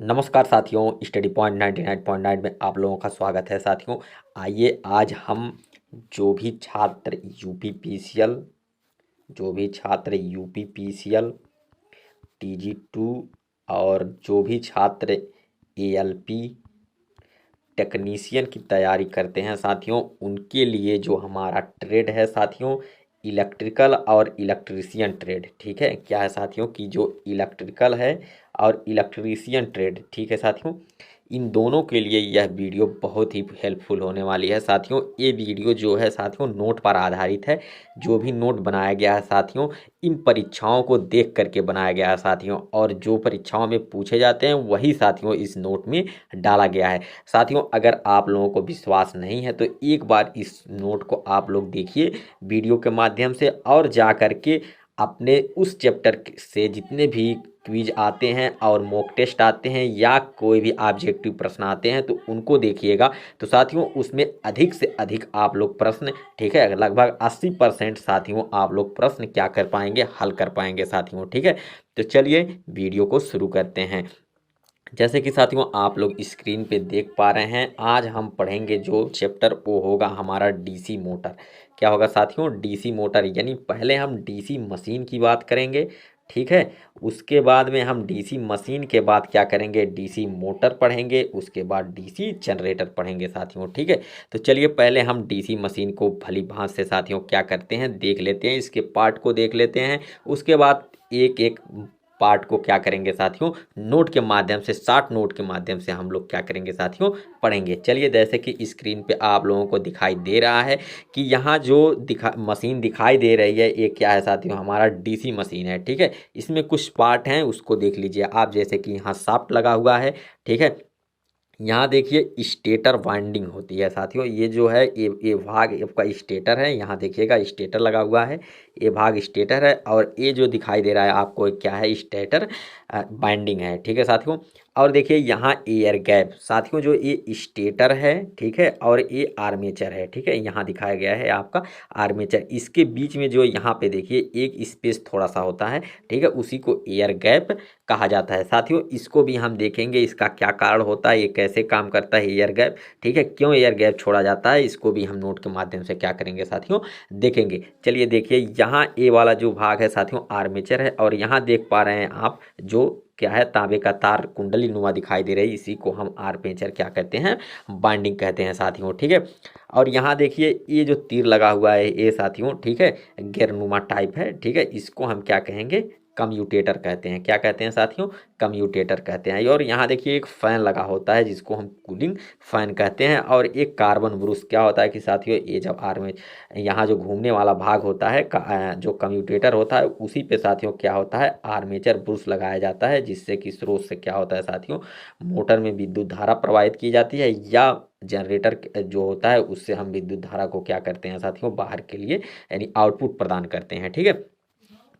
नमस्कार साथियों, study point 99.9 में आप लोगों का स्वागत है। साथियों, आइए आज हम जो भी छात्र यूपी पीसीएल जो भी छात्र यूपी पीसीएल TG2 और जो भी छात्र ALP टेक्नीशियन की तैयारी करते हैं साथियों, उनके लिए जो हमारा ट्रेड है साथियों, इलेक्ट्रिकल और इलेक्ट्रीशियन ट्रेड। ठीक है, क्या है साथियों कि जो इलेक्ट्रिकल है और इलेक्ट्रीशियन ट्रेड, ठीक है साथियों, इन दोनों के लिए यह वीडियो बहुत ही हेल्पफुल होने वाली है साथियों। ये वीडियो जो है साथियों नोट पर आधारित है। जो भी नोट बनाया गया है साथियों, इन परीक्षाओं को देख करके बनाया गया है साथियों, और जो परीक्षाओं में पूछे जाते हैं वही साथियों इस नोट में डाला गया है। साथियों, अगर आप लोगों को विश्वास नहीं है तो एक बार इस नोट को आप लोग देखिए वीडियो के माध्यम से, और जा कर के अपने उस चैप्टर से जितने भी क्विज आते हैं और मॉक टेस्ट आते हैं या कोई भी ऑब्जेक्टिव प्रश्न आते हैं तो उनको देखिएगा। तो साथियों उसमें अधिक से अधिक आप लोग प्रश्न, ठीक है, लगभग 80% साथियों आप लोग प्रश्न क्या कर पाएंगे, हल कर पाएंगे साथियों। ठीक है, तो चलिए वीडियो को शुरू करते हैं। जैसे कि साथियों आप लोग स्क्रीन पे देख पा रहे हैं, आज हम पढ़ेंगे जो चैप्टर वो होगा हमारा डीसी मोटर। क्या होगा साथियों? डीसी मोटर, यानी पहले हम डीसी मशीन की बात करेंगे। ठीक है, उसके बाद में हम डीसी मशीन के बाद क्या करेंगे, डीसी मोटर पढ़ेंगे, उसके बाद डीसी जनरेटर पढ़ेंगे साथियों। ठीक है, तो चलिए पहले हम डीसी मशीन को भली भांति से साथियों क्या करते हैं देख लेते हैं, इसके पार्ट को देख लेते हैं। उसके बाद एक एक पार्ट को क्या करेंगे साथियों, नोट के माध्यम से, शॉर्ट नोट के माध्यम से हम लोग क्या करेंगे साथियों, पढ़ेंगे। चलिए, जैसे कि स्क्रीन पे आप लोगों को दिखाई दे रहा है कि यहाँ जो मशीन दिखाई दे रही है, ये क्या है साथियों, हमारा डीसी मशीन है। ठीक है, इसमें कुछ पार्ट हैं उसको देख लीजिए आप। जैसे कि यहाँ शाफ्ट लगा हुआ है। ठीक है, यहाँ देखिए स्टेटर वाइंडिंग होती है साथियों, ये जो है ये भाग आपका स्टेटर है। यहाँ देखिएगा स्टेटर लगा हुआ है, ये भाग स्टेटर है, और ये जो दिखाई दे रहा है आपको क्या है, स्टेटर बाइंडिंग है। ठीक है साथियों, और देखिए यहाँ एयर गैप साथियों, जो ये स्टेटर है, ठीक है, और ये आर्मेचर है। ठीक है, यहाँ दिखाया गया है आपका आर्मेचर, इसके बीच में जो यहाँ पे देखिए एक स्पेस थोड़ा सा होता है। ठीक है, उसी को एयर गैप कहा जाता है साथियों। इसको भी हम देखेंगे, इसका क्या कारण होता है, ये कैसे काम करता है एयर गैप। ठीक है, क्यों एयर गैप छोड़ा जाता है, इसको भी हम नोट के माध्यम से क्या करेंगे साथियों, देखेंगे। चलिए देखिए, यहाँ ए वाला जो भाग है साथियों आर्मेचर है, और यहाँ देख पा रहे हैं आप जो क्या है, तांबे का तार कुंडली नुमा दिखाई दे रही है, इसी को हम आर्मेचर क्या कहते हैं, बाइंडिंग कहते हैं साथियों। ठीक है, और यहाँ देखिए ये जो तीर लगा हुआ है ये साथियों, ठीक है, गिरनुमा टाइप है। ठीक है, इसको हम क्या कहेंगे, कम्यूटेटर कहते हैं। क्या कहते हैं साथियों, कम्यूटेटर कहते हैं। और यहाँ देखिए एक फैन लगा होता है जिसको हम कूलिंग फैन कहते हैं, और एक कार्बन ब्रूस क्या होता है कि साथियों, ये जब आर्मे यहाँ जो घूमने वाला भाग होता है जो कम्यूटेटर होता है, उसी पे साथियों क्या होता है, आर्मेचर ब्रूस लगाया जाता है, जिससे कि स्रोत से क्या होता है साथियों, मोटर में विद्युत धारा प्रवाहित की जाती है, या जनरेटर जो होता है उससे हम विद्युत धारा को क्या करते हैं साथियों, बाहर के लिए यानी आउटपुट प्रदान करते हैं। ठीक है,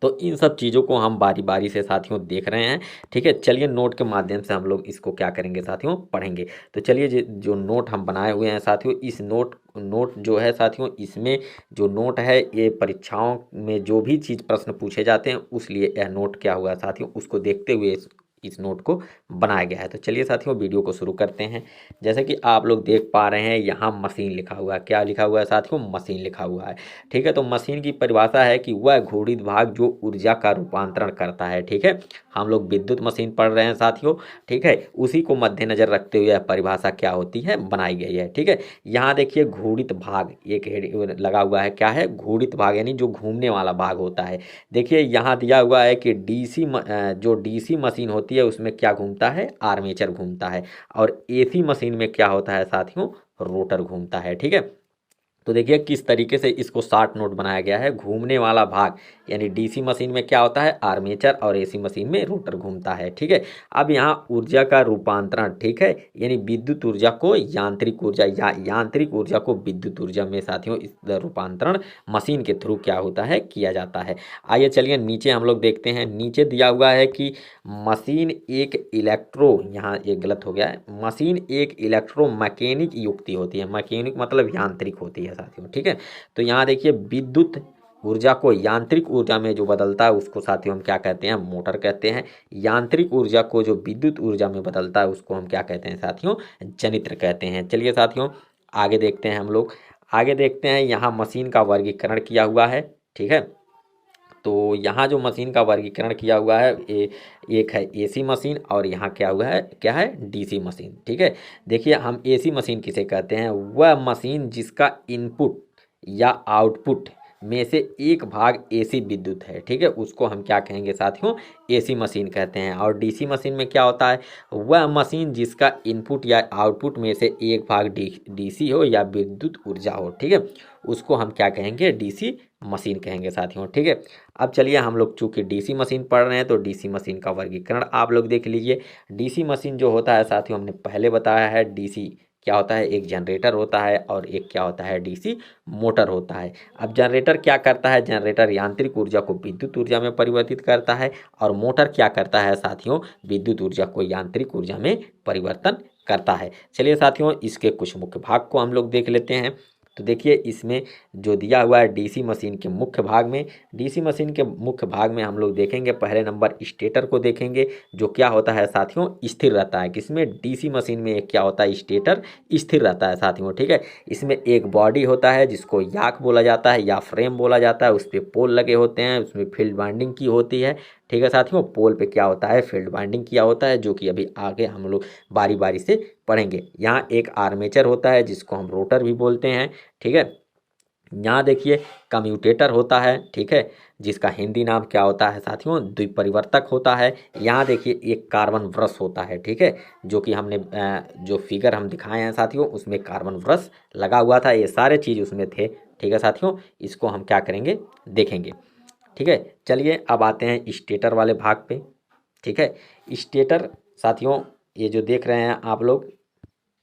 तो इन सब चीज़ों को हम बारी बारी से साथियों देख रहे हैं। ठीक है, चलिए नोट के माध्यम से हम लोग इसको क्या करेंगे साथियों, पढ़ेंगे। तो चलिए जो नोट हम बनाए हुए हैं साथियों, इस नोट जो है साथियों, इसमें जो नोट है ये परीक्षाओं में जो भी चीज़ प्रश्न पूछे जाते हैं उस लिए यह नोट क्या हुआ साथियों, उसको देखते हुए इस नोट को बनाया गया है। तो चलिए साथियों वीडियो को शुरू करते हैं। जैसे कि आप लोग देख पा रहे हैं यहाँ मशीन लिखा हुआ है। क्या लिखा हुआ है साथियों, मशीन लिखा हुआ है। ठीक है, तो मशीन की परिभाषा है कि वह घूर्णित भाग जो ऊर्जा का रूपांतरण करता है। ठीक है, हम लोग विद्युत मशीन पढ़ रहे हैं साथियों। ठीक है, उसी को मद्देनजर रखते हुए यह परिभाषा क्या होती है, बनाई गई है। ठीक है, यहाँ देखिए घूर्णित भाग एक लगा हुआ है। क्या है, घूर्णित भाग, यानी जो घूमने वाला भाग होता है। देखिए यहाँ दिया हुआ है कि जो डीसी मशीन होती है उसमें क्या घूमता है, आर्मेचर घूमता है, और एसी मशीन में क्या होता है साथियों, रोटर घूमता है। ठीक है, तो देखिए किस तरीके से इसको शॉर्ट नोट बनाया गया है। घूमने वाला भाग यानी डीसी मशीन में क्या होता है, आर्मेचर, और एसी मशीन में रोटर घूमता है। ठीक है, अब यहाँ ऊर्जा का रूपांतरण, ठीक है, यानी विद्युत ऊर्जा को यांत्रिक ऊर्जा या यांत्रिक ऊर्जा को विद्युत ऊर्जा में साथियों इस रूपांतरण मशीन के थ्रू क्या होता है, किया जाता है। आइए चलिए नीचे हम लोग देखते हैं। नीचे दिया हुआ है कि मशीन एक यहाँ ये गलत हो गया है, मशीन एक इलेक्ट्रोमैकेनिक युक्ति होती है। मैकेनिक मतलब यांत्रिक होती है साथियों। ठीक है, तो यहाँ देखिए विद्युत ऊर्जा को यांत्रिक ऊर्जा में जो बदलता है उसको साथियों हम क्या कहते हैं, मोटर कहते हैं। यांत्रिक ऊर्जा को जो विद्युत ऊर्जा में बदलता है उसको हम क्या कहते हैं साथियों, जनित्र कहते हैं। चलिए साथियों आगे देखते हैं हम लोग। आगे देखते हैं, यहाँ मशीन का वर्गीकरण किया हुआ है। ठीक है, तो यहाँ जो मशीन का वर्गीकरण किया हुआ है एक है एसी मशीन और यहाँ क्या है डीसी मशीन। ठीक है, देखिए हम एसी मशीन किसे कहते हैं, वह मशीन जिसका इनपुट या आउटपुट में से एक भाग एसी विद्युत है। ठीक है, उसको हम क्या कहेंगे साथियों, एसी मशीन कहते हैं। और डीसी मशीन में क्या होता है, वह मशीन जिसका इनपुट या आउटपुट में से एक भाग डीसी हो या विद्युत ऊर्जा हो। ठीक है, उसको हम क्या कहेंगे, डीसी मशीन कहेंगे साथियों। ठीक है, अब चलिए हम लोग चूंकि डीसी मशीन पढ़ रहे हैं तो डीसी मशीन का वर्गीकरण आप लोग देख लीजिए। डीसी मशीन जो होता है साथियों, हमने पहले बताया है, डीसी क्या होता है, एक जनरेटर होता है और एक क्या होता है, डीसी मोटर होता है। अब जनरेटर क्या करता है, जनरेटर यांत्रिक ऊर्जा को विद्युत ऊर्जा में परिवर्तित करता है और मोटर क्या करता है साथियों, विद्युत ऊर्जा को यांत्रिक ऊर्जा में परिवर्तन करता है। चलिए साथियों इसके कुछ मुख्य भाग को हम लोग देख लेते हैं। तो देखिए इसमें जो दिया हुआ है डीसी मशीन के मुख्य भाग में, डीसी मशीन के मुख्य भाग में हम लोग देखेंगे पहले नंबर स्टेटर को देखेंगे, जो क्या होता है साथियों, स्थिर रहता है। किसमें, डीसी मशीन में एक क्या होता है, स्टेटर स्थिर रहता है साथियों। ठीक है, इसमें एक बॉडी होता है जिसको याक बोला जाता है या फ्रेम बोला जाता है, उस पर पोल लगे होते हैं, उसमें फील्ड वाइंडिंग की होती है। ठीक है साथियों, पोल पे क्या होता है, फील्ड वाइंडिंग किया होता है, जो कि अभी आगे हम लोग बारी बारी से पढ़ेंगे। यहाँ एक आर्मेचर होता है जिसको हम रोटर भी बोलते हैं। ठीक है, यहाँ देखिए कम्यूटेटर होता है। ठीक है, जिसका हिंदी नाम क्या होता है साथियों, द्विपरिवर्तक होता है। यहाँ देखिए एक कार्बन ब्रश होता है। ठीक है, जो कि हमने जो फिगर हम दिखाए हैं साथियों उसमें कार्बन ब्रश लगा हुआ था, ये सारे चीज़ उसमें थे। ठीक है साथियों, इसको हम क्या करेंगे, देखेंगे। ठीक है, चलिए अब आते हैं स्टेटर वाले भाग पे। ठीक है, स्टेटर साथियों ये जो देख रहे हैं आप लोग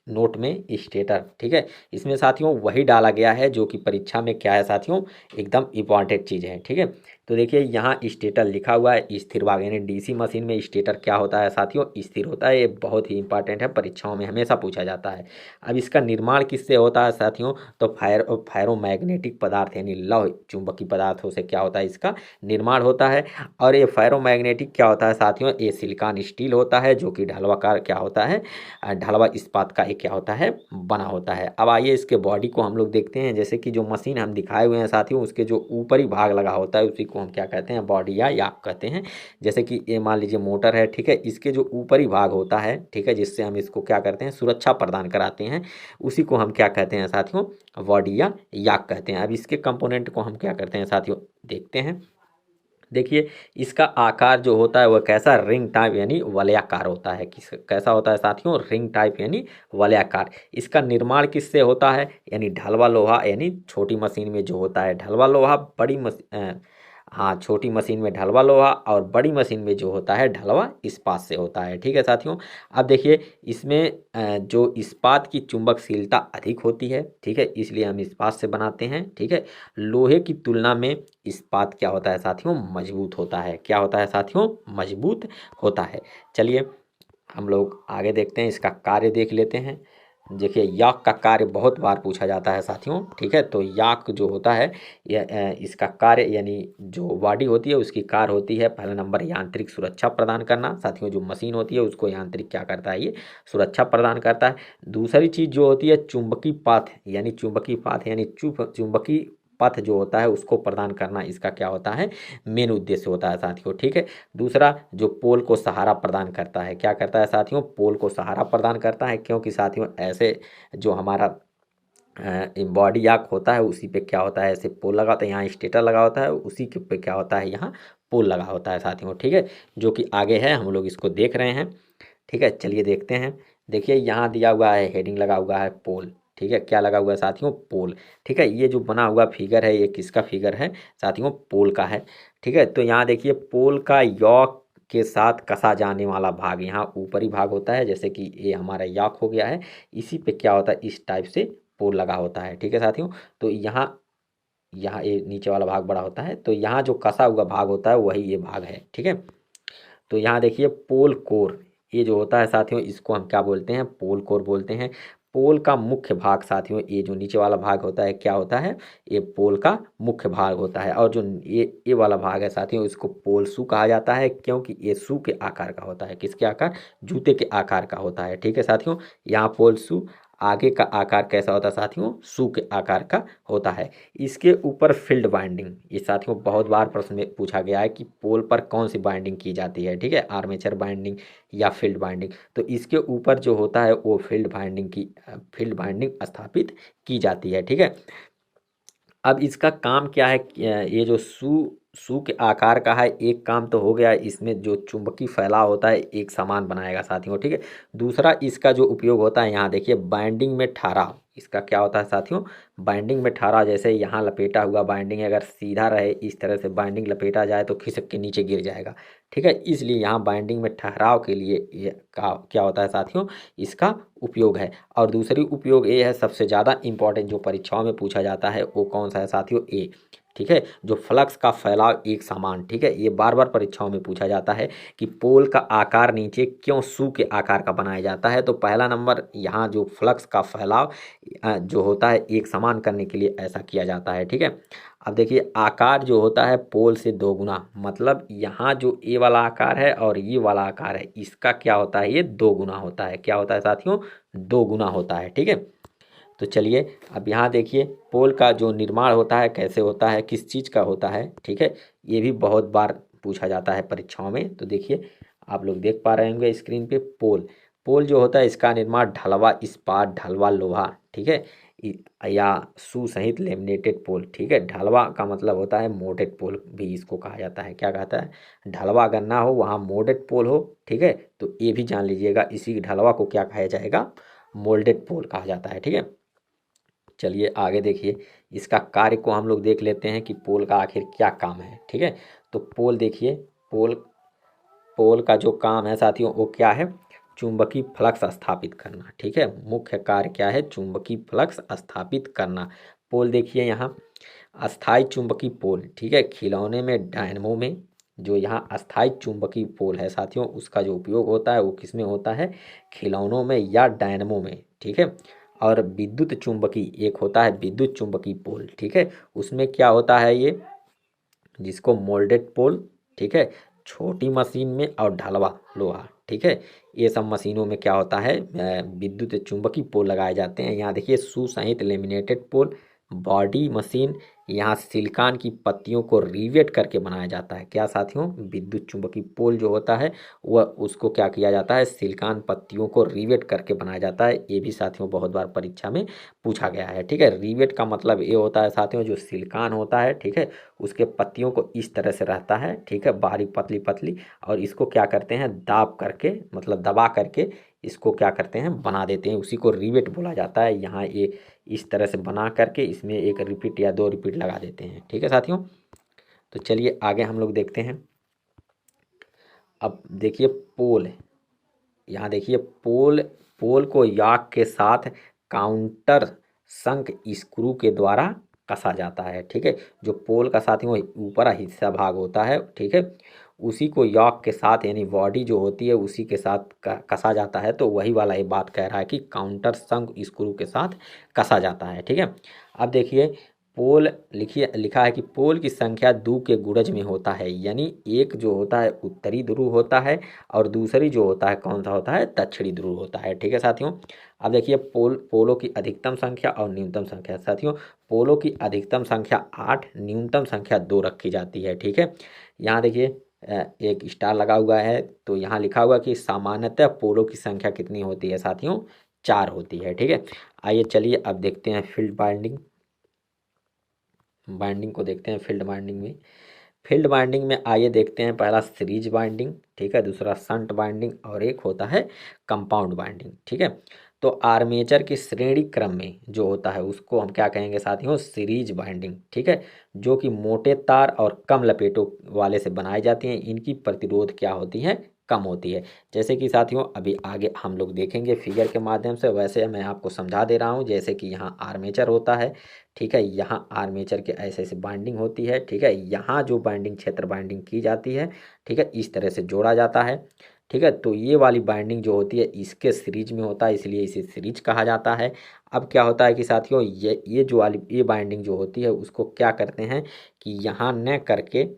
नोट में, स्टेटर। ठीक है, इसमें साथियों वही डाला गया है जो कि परीक्षा में क्या है साथियों, एकदम इम्पॉर्टेंट चीज़ है। ठीक है, तो देखिए यहाँ स्टेटर लिखा हुआ है, स्थिर भाग, यानी डीसी मशीन में स्टेटर क्या होता है साथियों, स्थिर होता है। ये बहुत ही इंपॉर्टेंट है, परीक्षाओं में हमेशा पूछा जाता है। अब इसका निर्माण किससे होता है साथियों, तो फेरोमैग्नेटिक पदार्थ यानी लौह चुंबकीय पदार्थों से क्या होता है, इसका निर्माण होता है। और ये फेरोमैग्नेटिक क्या होता है साथियों, ये सिलिकॉन स्टील होता है, जो कि ढलवाकार क्या होता है, ढलवा इस्पात का एक क्या होता है, बना होता है। अब आइए इसके बॉडी को हम लोग देखते हैं। जैसे कि जो मशीन हम दिखाए हुए हैं साथियों, उसके जो ऊपरी भाग लगा होता है उसी को हम क्या कहते हैं, बॉडी या याक कहते हैं। जैसे कि ये मान लीजिए मोटर है। ठीक है, इसके जो ऊपरी भाग होता है, ठीक है, जिससे हम इसको क्या करते हैं, सुरक्षा प्रदान कराते हैं, उसी को हम क्या कहते हैं साथियों, बॉडी या याक कहते हैं। अब इसके कंपोनेंट को हम क्या करते हैं साथियों, देखते हैं। देखिए इसका आकार जो होता है वह कैसा, रिंग टाइप यानी वलयाकार होता है। किस कैसा होता है साथियों, रिंग टाइप यानी वलयाकार। इसका निर्माण किससे होता है, यानी ढलवा लोहा, यानी छोटी मशीन में जो होता है ढलवा लोहा, हाँ छोटी मशीन में ढलवा लोहा और बड़ी मशीन में जो होता है ढलवा इस्पात से होता है। ठीक है साथियों, अब देखिए इसमें जो इस्पात की चुंबकशीलता अधिक होती है। ठीक है, इसलिए हम इस्पात से बनाते हैं। ठीक है, लोहे की तुलना में इस्पात क्या होता है साथियों, मजबूत होता है। क्या होता है साथियों, मजबूत होता है। चलिए हम लोग आगे देखते हैं, इसका कार्य देख लेते हैं। देखिए याक का कार्य बहुत बार पूछा जाता है साथियों। ठीक है, तो याक जो होता है इसका कार्य यानी जो बॉडी होती है उसकी कार्य होती है, पहला नंबर यांत्रिक सुरक्षा प्रदान करना साथियों। जो मशीन होती है उसको यांत्रिक क्या करता है, ये सुरक्षा प्रदान करता है। दूसरी चीज़ जो होती है चुंबकीय पाथ यानी चुंबकीय पथ जो होता है उसको प्रदान करना, इसका क्या होता है, मेन उद्देश्य होता है साथियों। ठीक है, दूसरा जो पोल को सहारा प्रदान करता है, क्या करता है साथियों, पोल को सहारा प्रदान करता है। क्योंकि साथियों ऐसे जो हमारा बॉडी याक होता है उसी पे क्या होता है, ऐसे पोल लगा होता है, यहाँ स्टेटर लगा होता है, उसी के पे क्या होता है, यहाँ पोल लगा होता है साथियों। ठीक है, जो कि आगे है, हम लोग इसको देख रहे हैं। ठीक है, चलिए देखते हैं। देखिए यहाँ दिया हुआ है, हेडिंग लगा हुआ है पोल। ठीक है, क्या लगा हुआ है साथियों, पोल। ठीक है, ये जो बना हुआ फिगर है ये किसका फिगर है साथियों, पोल का है। ठीक है, तो यहाँ देखिए पोल का यॉक के साथ कसा जाने वाला भाग यहाँ ऊपरी भाग होता है, जैसे कि ये हमारा यॉक हो गया है, इसी पे क्या होता है, इस टाइप से पोल लगा होता है। ठीक है साथियों, तो यहाँ यहाँ ये नीचे वाला भाग बड़ा होता है, तो यहाँ जो कसा हुआ भाग होता है वही ये भाग है। ठीक है, तो यहाँ देखिए पोल कोर, ये जो होता है साथियों इसको हम क्या बोलते हैं, पोल कोर बोलते हैं। पोल का मुख्य भाग साथियों, ये जो नीचे वाला भाग होता है क्या होता है, ये पोल का मुख्य भाग होता है। और जो ये वाला भाग है साथियों, इसको पोल शू कहा जाता है, क्योंकि ये शू के आकार का होता है। किसके आकार, जूते के आकार का होता है। ठीक है साथियों, यहाँ पोल शू आगे का आकार कैसा होता है साथियों, शू के आकार का होता है। इसके ऊपर फील्ड बाइंडिंग, ये साथियों बहुत बार प्रश्न में पूछा गया है कि पोल पर कौन सी बाइंडिंग की जाती है। ठीक है, आर्मेचर बाइंडिंग या फील्ड बाइंडिंग, तो इसके ऊपर जो होता है वो फील्ड बाइंडिंग स्थापित की जाती है। ठीक है, अब इसका काम क्या है, ये जो शू के आकार का है, एक काम तो हो गया, इसमें जो चुंबकीय फैलाव होता है एक समान बनाएगा साथियों। ठीक है, दूसरा इसका जो उपयोग होता है, यहाँ देखिए बाइंडिंग में ठहराव, इसका क्या होता है साथियों, बाइंडिंग में ठहराव। जैसे यहाँ लपेटा हुआ बाइंडिंग अगर सीधा रहे, इस तरह से बाइंडिंग लपेटा जाए तो खिसक के नीचे गिर जाएगा। ठीक है, इसलिए यहाँ बाइंडिंग में ठहराव के लिए ये का क्या होता है साथियों, इसका उपयोग है। और दूसरी उपयोग ये है, सबसे ज़्यादा इंपॉर्टेंट जो परीक्षाओं में पूछा जाता है वो कौन सा है साथियों, ए। ठीक है, जो फ्लक्स का फैलाव एक समान। ठीक है, ये बार बार परीक्षाओं में पूछा जाता है कि पोल का आकार नीचे क्यों शू के आकार का बनाया जाता है। तो पहला नंबर यहाँ जो फ्लक्स का फैलाव जो होता है एक समान करने के लिए ऐसा किया जाता है। ठीक है, अब देखिए आकार जो होता है पोल से दो गुना, मतलब यहाँ जो ए वाला आकार है और ये वाला आकार है, इसका क्या होता है, ये दो गुना होता है। क्या होता है साथियों, दो गुना होता है। ठीक है, तो चलिए अब यहाँ देखिए पोल का जो निर्माण होता है कैसे होता है, किस चीज़ का होता है। ठीक है, ये भी बहुत बार पूछा जाता है परीक्षाओं में। तो देखिए आप लोग देख पा रहे होंगे स्क्रीन पे, पोल पोल जो होता है इसका निर्माण ढलवा इस्पात, ढलवा लोहा, ठीक है, या सुसहित लेमिनेटेड पोल। ठीक है, ढलवा का मतलब होता है मोडेड पोल भी इसको कहा जाता है। क्या कहता है, ढलवा अगर ना हो वहाँ मोडेड पोल हो। ठीक है, तो ये भी जान लीजिएगा, इसी ढलवा को क्या कहा जाएगा, मोल्डेड पोल कहा जाता है। ठीक है, चलिए आगे देखिए, इसका कार्य को हम लोग देख लेते हैं कि पोल का आखिर क्या काम है। ठीक है, तो पोल देखिए, पोल पोल का जो काम है साथियों वो क्या है, चुंबकीय फ्लक्स स्थापित करना। ठीक है, मुख्य कार्य क्या है, चुंबकीय फ्लक्स स्थापित करना। पोल देखिए यहाँ अस्थाई चुंबकीय पोल। ठीक है, खिलौने में डायनमो में जो यहाँ अस्थाई चुंबकीय पोल है साथियों, उसका जो उपयोग होता है वो किस में होता है, खिलौनों में या डायनमो में। ठीक है, और विद्युत चुंबकीय एक होता है विद्युत चुंबकीय पोल। ठीक है, उसमें क्या होता है ये, जिसको मोल्डेड पोल, ठीक है, छोटी मशीन में और ढलवा लोहा। ठीक है, ये सब मशीनों में क्या होता है, विद्युत चुंबकीय पोल लगाए जाते हैं। यहाँ देखिए सुसंहित लेमिनेटेड पोल, बॉडी मशीन, यहाँ सिलिकॉन की पत्तियों को रिवेट करके बनाया जाता है। क्या साथियों, विद्युत चुंबकीय पोल जो होता है वह उसको क्या किया जाता है, सिलिकॉन पत्तियों को रिवेट करके बनाया जाता है। ये भी साथियों बहुत बार परीक्षा में पूछा गया है। ठीक है, रिवेट का मतलब ये होता है साथियों, जो सिलिकॉन होता है, ठीक है, उसके पत्तियों को इस तरह से रहता है। ठीक है, बारीक पतली पतली, और इसको क्या करते हैं, दाब करके, मतलब दबा करके इसको क्या करते हैं, बना देते हैं, उसी को रिवेट बोला जाता है। यहाँ ये इस तरह से बना करके इसमें एक रिपीट या दो रिपीट लगा देते हैं। ठीक है साथियों, तो चलिए आगे हम लोग देखते हैं। अब देखिए पोल, यहाँ देखिए पोल पोल को याक के साथ काउंटर संक स्क्रू के द्वारा कसा जाता है। ठीक है, जो पोल का साथियों ऊपर हिस्सा भाग होता है, ठीक है, उसी को यॉक के साथ यानी बॉडी जो होती है उसी के साथ कसा जाता है। तो वही वाला ये बात कह रहा है कि काउंटर संक स्क्रू के साथ कसा जाता है। ठीक है, अब देखिए पोल लिखा है कि पोल की संख्या दो के गुणज में होता है, यानी एक जो होता है उत्तरी ध्रुव होता है और दूसरी जो होता है कौन सा होता है, दक्षिणी ध्रुव होता है। ठीक है साथियों, अब देखिए पोलों की अधिकतम संख्या और न्यूनतम संख्या। साथियों पोलों की अधिकतम संख्या 8, न्यूनतम संख्या 2 रखी जाती है। ठीक है, यहाँ देखिए एक स्टार लगा हुआ है, तो यहाँ लिखा हुआ कि सामान्यतः पोलों की संख्या कितनी होती है साथियों, 4 होती है। ठीक है, आइए चलिए अब देखते हैं फील्ड बाइंडिंग को देखते हैं। फील्ड बाइंडिंग में आइए देखते हैं, पहला सीरीज बाइंडिंग, ठीक है, दूसरा शंट बाइंडिंग और एक होता है कंपाउंड बाइंडिंग। ठीक है, तो आर्मेचर की श्रेणी क्रम में जो होता है उसको हम क्या कहेंगे साथियों, सीरीज बाइंडिंग। ठीक है, जो कि मोटे तार और कम लपेटों वाले से बनाई जाती हैं, इनकी प्रतिरोध क्या होती है, कम होती है। जैसे कि साथियों अभी आगे हम लोग देखेंगे फिगर के माध्यम से, वैसे मैं आपको समझा दे रहा हूँ। जैसे कि यहाँ आर्मेचर होता है, ठीक है, यहाँ आर्मेचर के ऐसे ऐसे बाइंडिंग होती है। ठीक है, यहाँ जो बाइंडिंग क्षेत्र बाइंडिंग की जाती है, ठीक है, इस तरह से जोड़ा जाता है। ठीक है। तो ये वाली बाइंडिंग जो होती है इसके सीरीज में होता है, इसलिए इसे सीरीज कहा जाता है। अब क्या होता है कि साथियों ये जो वाली ये बाइंडिंग जो होती है उसको क्या करते हैं कि यहाँ न करके,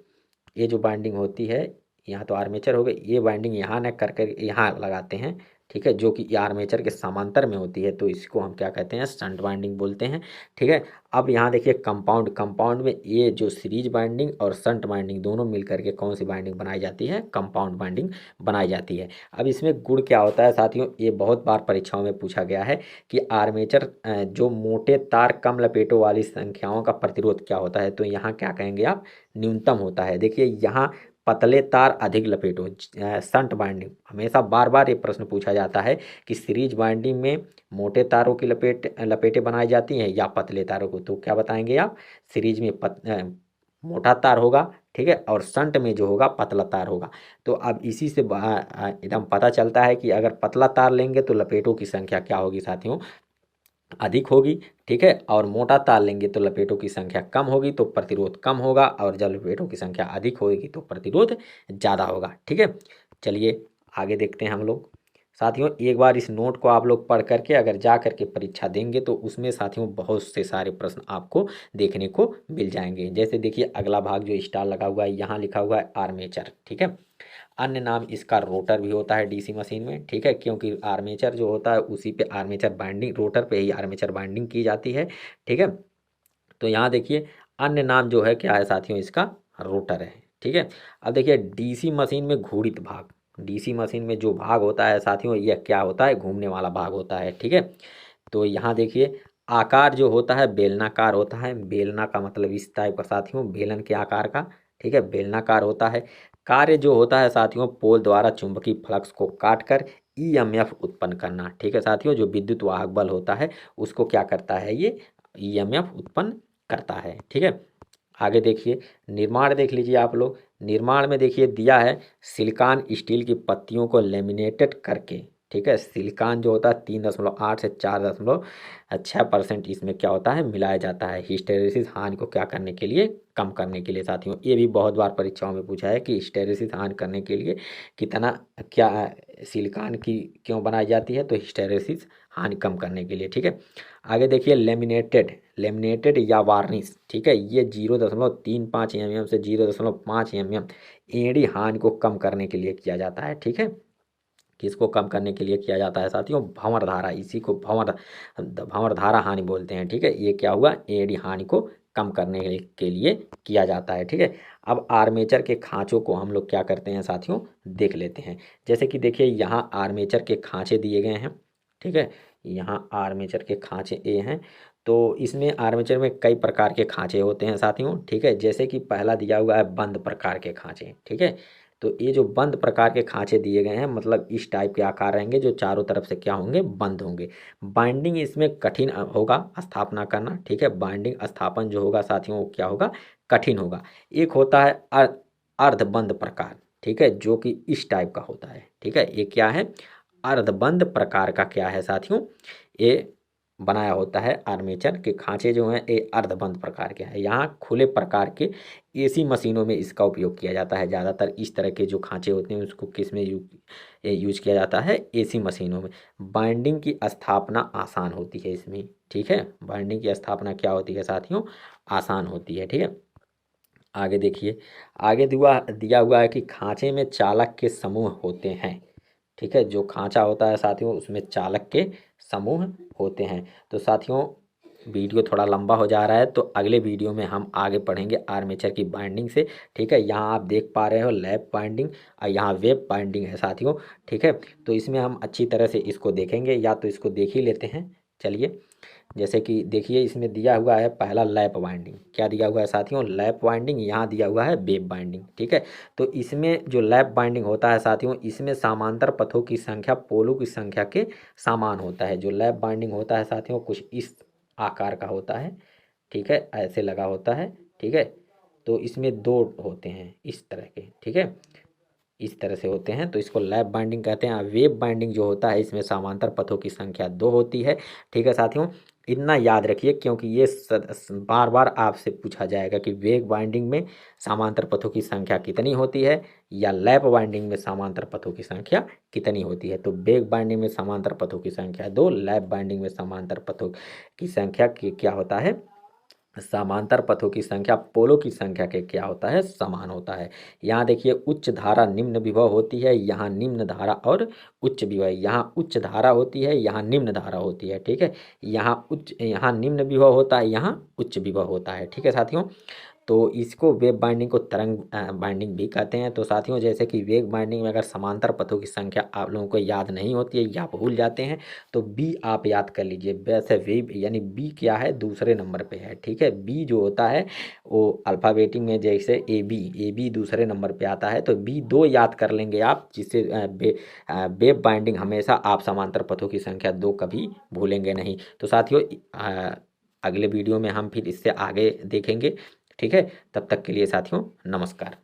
ये जो बाइंडिंग होती है यहाँ तो आर्मेचर हो गई, ये बाइंडिंग यहाँ न कर कर यहाँ लगाते हैं, ठीक है, जो कि ये आर्मेचर के समांतर में होती है, तो इसको हम क्या कहते हैं, शंट बाइंडिंग बोलते हैं। ठीक है। अब यहाँ देखिए कंपाउंड, कंपाउंड में ये जो सीरीज बाइंडिंग और शंट बाइंडिंग दोनों मिल करके कौन सी बाइंडिंग बनाई जाती है, कंपाउंड बाइंडिंग बनाई जाती है। अब इसमें गुण क्या होता है साथियों, ये बहुत बार परीक्षाओं में पूछा गया है कि आर्मेचर जो मोटे तार कम लपेटों वाली संख्याओं का प्रतिरोध क्या होता है, तो यहाँ क्या कहेंगे आप, न्यूनतम होता है। देखिए यहाँ पतले तार अधिक लपेटो, शंट बाइंडिंग हमेशा बार बार ये प्रश्न पूछा जाता है कि सीरीज बाइंडिंग में मोटे तारों की लपेटें बनाई जाती हैं या पतले तारों को, तो क्या बताएंगे आप, सीरीज में मोटा तार होगा, ठीक है, और शंट में जो होगा पतला तार होगा। तो अब इसी से एकदम पता चलता है कि अगर पतला तार लेंगे तो लपेटों की संख्या क्या होगी साथियों, अधिक होगी। ठीक है। और मोटा तार लेंगे तो लपेटों की संख्या कम होगी, तो प्रतिरोध कम होगा, और जब लपेटों की संख्या अधिक होगी तो प्रतिरोध ज़्यादा होगा। ठीक है। चलिए आगे देखते हैं हम लोग। साथियों एक बार इस नोट को आप लोग पढ़ करके अगर जा करके परीक्षा देंगे तो उसमें साथियों बहुत से सारे प्रश्न आपको देखने को मिल जाएंगे। जैसे देखिए अगला भाग जो स्टार लगा हुआ है, यहाँ लिखा हुआ है आर्मेचर। ठीक है। अन्य नाम इसका रोटर भी होता है डीसी मशीन में। ठीक है। क्योंकि आर्मेचर जो होता है उसी पे आर्मेचर बाइंडिंग, रोटर पे ही आर्मेचर बाइंडिंग की जाती है। ठीक है। तो यहाँ देखिए अन्य नाम जो है क्या है साथियों, इसका रोटर है। ठीक है। अब देखिए डीसी मशीन में घूर्णित भाग, डीसी मशीन में जो भाग होता है साथियों यह क्या होता है, घूमने वाला भाग होता है। ठीक है। तो यहाँ देखिए आकार जो होता है बेलनाकार होता है, बेलना का मतलब इस टाइप का साथियों, बेलन के आकार का। ठीक है। बेलनाकार होता है। कार्य जो होता है साथियों पोल द्वारा चुंबकीय फ्लक्स को काटकर ईएमएफ उत्पन्न करना। ठीक है साथियों, जो विद्युत वाहक बल होता है उसको क्या करता है, ये ईएमएफ उत्पन्न करता है। ठीक है। आगे देखिए निर्माण देख लीजिए आप लोग। निर्माण में देखिए दिया है सिलिकॉन स्टील की पत्तियों को लेमिनेटेड करके। ठीक है। सिलिकॉन जो होता है 3.8 से 4.6% इसमें क्या होता है, मिलाया जाता है हिस्टेरेसिस हानि को क्या करने के लिए, कम करने के लिए। साथियों ये भी बहुत बार परीक्षाओं में पूछा है कि हिस्टेरेसिस हानि करने के लिए कितना, क्या सिलिकॉन की क्यों बनाई जाती है, तो हिस्टेरेसिस हानि कम करने के लिए। ठीक है। आगे देखिए लेमिनेटेड, लेमिनेटेड या वार्निश। ठीक है। ये 0.35 mm से 0.5 mm एड़ी हानि को कम करने के लिए किया जाता है। ठीक है। किसको कम करने के लिए किया जाता है साथियों, भंवर धारा, इसी को भंवर धारा हानि बोलते हैं। ठीक है। ये क्या हुआ, एड़ी हानि को कम करने के लिए किया जाता है। ठीक है। अब आर्मेचर के खांचों को हम लोग क्या करते हैं साथियों, देख लेते हैं। जैसे कि देखिए यहाँ आर्मेचर के खांचे दिए गए हैं। ठीक है। यहाँ आर्मेचर के खांचे ए हैं। तो इसमें आर्मेचर में कई प्रकार के खांचे होते हैं साथियों। ठीक है। जैसे कि पहला दिया हुआ है बंद प्रकार के खांचे। ठीक है। तो ये जो बंद प्रकार के खांचे दिए गए हैं मतलब इस टाइप के आकार रहेंगे जो चारों तरफ से क्या होंगे, बंद होंगे। बाइंडिंग इसमें कठिन होगा स्थापना करना। ठीक है। बाइंडिंग स्थापन जो होगा साथियों वो क्या होगा, कठिन होगा। एक होता है अर्धबंद प्रकार। ठीक है। जो कि इस टाइप का होता है। ठीक है। ये क्या है, अर्धबंद प्रकार का क्या है साथियों, ये बनाया होता है। आर्मेचर के खांचे जो हैं ये अर्धबंद प्रकार के हैं। यहाँ खुले प्रकार के एसी मशीनों में इसका उपयोग किया जाता है। ज़्यादातर इस तरह के जो खांचे होते हैं उसको किस में यूज किया जाता है, एसी मशीनों में। बाइंडिंग की स्थापना आसान होती है इसमें। ठीक है। बाइंडिंग की स्थापना क्या होती है साथियों, आसान होती है। ठीक है। आगे देखिए, आगे दिया हुआ है कि खांचे में चालक के समूह होते हैं। ठीक है। जो खांचा होता है साथियों उसमें चालक के समूह होते हैं। तो साथियों वीडियो थोड़ा लंबा हो जा रहा है, तो अगले वीडियो में हम आगे पढ़ेंगे आर्मेचर की बाइंडिंग से। ठीक है। यहाँ आप देख पा रहे हो लैप बाइंडिंग और यहाँ वेब बाइंडिंग है साथियों। ठीक है। तो इसमें हम अच्छी तरह से इसको देखेंगे, या तो इसको देख ही लेते हैं। चलिए जैसे कि देखिए इसमें दिया हुआ है पहला लैप बाइंडिंग, क्या दिया हुआ है साथियों, लैप बाइंडिंग। यहाँ दिया हुआ है वेब बाइंडिंग। ठीक है। तो इसमें जो लैप बाइंडिंग होता है साथियों इसमें समांतर पथों की संख्या पोलों की संख्या के समान होता है। जो लैप बाइंडिंग होता है साथियों कुछ इस आकार का होता है। ठीक है। ऐसे लगा होता है। ठीक है। तो इसमें दो होते हैं इस तरह के। ठीक है। इस तरह से होते हैं, तो इसको लैप बाइंडिंग कहते हैं। वेव बाइंडिंग जो होता है इसमें समांतर पथों की संख्या 2 होती है। ठीक है साथियों, इतना याद रखिए क्योंकि ये बार बार आपसे पूछा जाएगा कि वेव बाइंडिंग में समांतर पथों की संख्या कितनी होती है या लैप बाइंडिंग में समांतर पथों की संख्या कितनी होती है। तो वेव बाइंडिंग में समांतर पथों की संख्या 2, लैप बाइंडिंग में समांतर पथों की संख्या क्या होता है, समांतर पथों की संख्या पोलों की संख्या के क्या होता है, समान होता है। यहाँ देखिए उच्च धारा निम्न विभव होती है, यहाँ निम्न धारा और उच्च विभव, यहाँ उच्च धारा होती है, यहाँ निम्न धारा होती है। ठीक है, यहाँ निम्न विभव होता है, यहाँ उच्च विभव होता है। ठीक है साथियों, तो इसको वेव बाइंडिंग को तरंग बाइंडिंग भी कहते हैं। तो साथियों जैसे कि वेव बाइंडिंग में अगर समांतर पथों की संख्या आप लोगों को याद नहीं होती है या भूल जाते हैं तो बी आप याद कर लीजिए। वैसे वेव यानी बी क्या है, दूसरे नंबर पे है। ठीक है, बी जो होता है वो अल्फ़ाबेटिक में जैसे ए बी दूसरे नंबर पे आता है, तो बी 2 याद कर लेंगे आप, जिससे वेव बाइंडिंग हमेशा आप समांतर पथों की संख्या 2 कभी भूलेंगे नहीं। तो साथियों अगले वीडियो में हम फिर इससे आगे देखेंगे। ठीक है, तब तक के लिए साथियों नमस्कार।